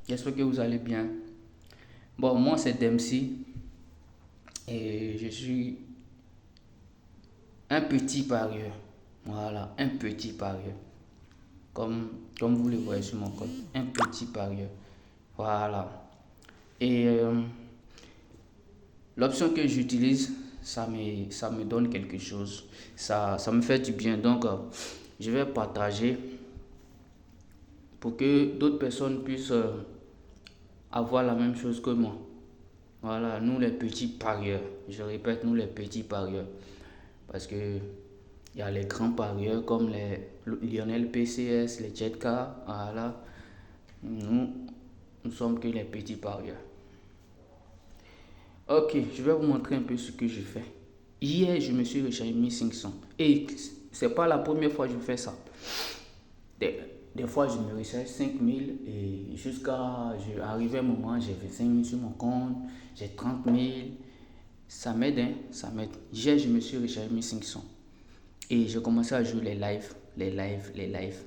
J'espère que vous allez bien. Bon, moi c'est Dempsey et je suis un petit parieur. Voilà, un petit parieur. Comme, comme vous le voyez sur mon code. Un petit parieur. Voilà. Et l'option que j'utilise, ça me donne quelque chose. Ça me fait du bien. Donc, je vais partager pour que d'autres personnes puissent avoir la même chose que moi. Voilà, nous les petits parieurs. Je répète, nous les petits parieurs. Parce que il y a les grands parieurs comme les Lionel PCS, les Jetka. Voilà. Nous, nous sommes que les petits parieurs. Ok, je vais vous montrer un peu ce que je fais. Hier, je me suis rechargé 1500. Et c'est pas la première fois que je fais ça. Des, des fois, je me recharge 5000 et jusqu'à arriver à un moment, j'ai 25 000 sur mon compte, j'ai 30 000. Ça m'aide, hein, ça m'aide. Hier, je me suis rechargé 1500. Et j'ai commencé à jouer les lives, les lives, les lives.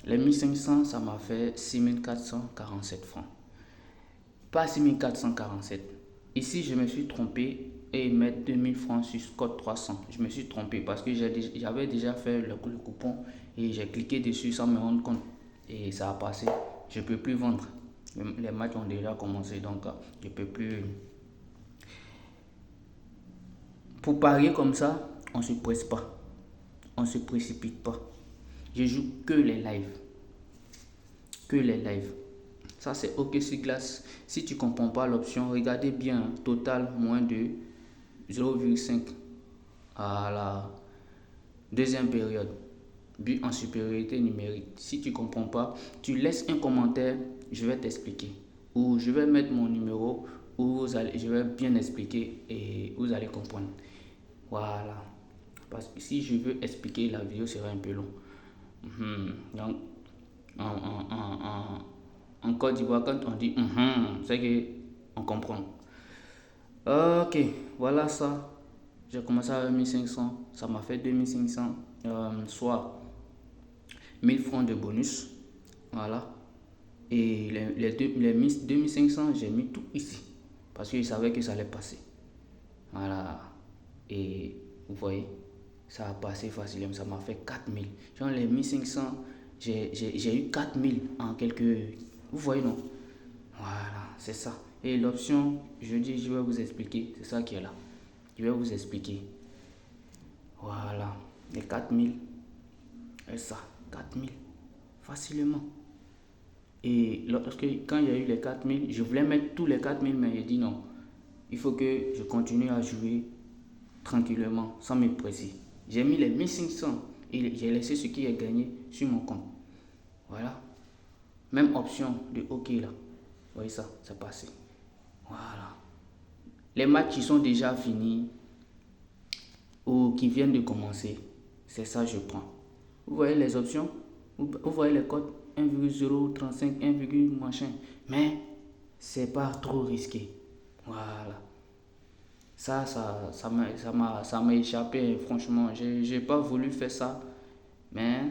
Les 1500, ça m'a fait 6447 francs. Pas 6447. Ici, je me suis trompé et mettre 2000 francs sur code 300. Je me suis trompé parce que j'avais déjà fait le coupon et j'ai cliqué dessus sans me rendre compte. Et ça a passé. Je ne peux plus vendre. Les matchs ont déjà commencé, donc je ne peux plus. Pour parier comme ça, on ne se presse pas. On ne se précipite pas. Je joue que les lives. Que les lives. Ça, c'est OK sur glace. Si tu ne comprends pas l'option, regardez bien. Total moins de 0,5 à la deuxième période. But en supériorité numérique. Si tu ne comprends pas, tu laisses un commentaire. Je vais t'expliquer. Ou je vais mettre mon numéro où je vais bien expliquer et vous allez comprendre. Voilà. Parce que si je veux expliquer, la vidéo sera un peu long. Donc, en, en, en, en Côte d'Ivoire, quand on dit c'est qu'on comprend. Ok, voilà ça. J'ai commencé à 1500, ça m'a fait 2500, soit 1000 francs de bonus. Voilà. Et les 2500, j'ai mis tout ici. Parce que je savais que ça allait passer. Voilà. Et vous voyez, ça a passé facilement. Ça m'a fait 4000. Genre les 1500, j'ai eu 4000 en quelques. Vous voyez, non? Voilà, c'est ça. Et l'option, je dis, je vais vous expliquer. C'est ça qui est là. Je vais vous expliquer. Voilà. Les 4000. Et ça, 4000. Facilement. Et quand il y a eu les 4000, je voulais mettre tous les 4000, mais j'ai dit non. Il faut que je continue à jouer tranquillement, sans me presser. J'ai mis les 1500 et j'ai laissé ce qui est gagné sur mon compte. Voilà. Même option de OK là. Vous voyez ça, c'est passé. Voilà. Les matchs qui sont déjà finis ou qui viennent de commencer, c'est ça que je prends. Vous voyez les options, vous voyez les codes 1,035, 1, machin. Mais c'est pas trop risqué. Voilà. Ça m'a échappé, franchement. J'ai pas voulu faire ça. Mais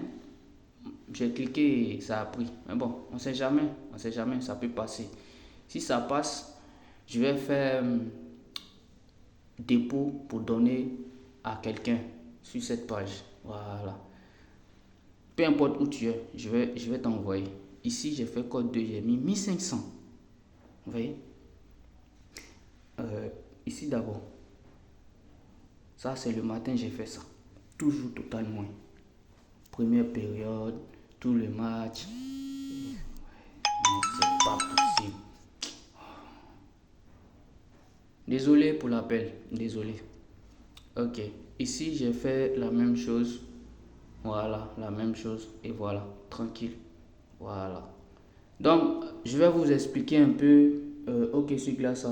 j'ai cliqué et ça a pris. Mais bon, on sait jamais, ça peut passer. Si ça passe, je vais faire dépôt pour donner à quelqu'un sur cette page. Voilà. Peu importe où tu es, je vais t'envoyer. Ici, j'ai fait code 2, j'ai mis 1500. Vous voyez? Ici d'abord. Ça, c'est le matin, j'ai fait ça. Toujours totalement. Première période, tout le match. Mais c'est pas possible. Désolé pour l'appel. Désolé. Ok. Ici, j'ai fait la même chose. Voilà, la même chose. Et voilà, tranquille. Voilà. Donc, je vais vous expliquer un peu OK sur glace.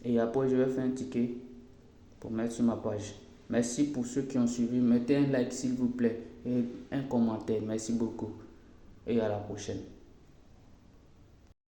Et après, je vais faire un ticket pour mettre sur ma page. Merci pour ceux qui ont suivi. Mettez un like s'il vous plaît et un commentaire. Merci beaucoup. Et à la prochaine.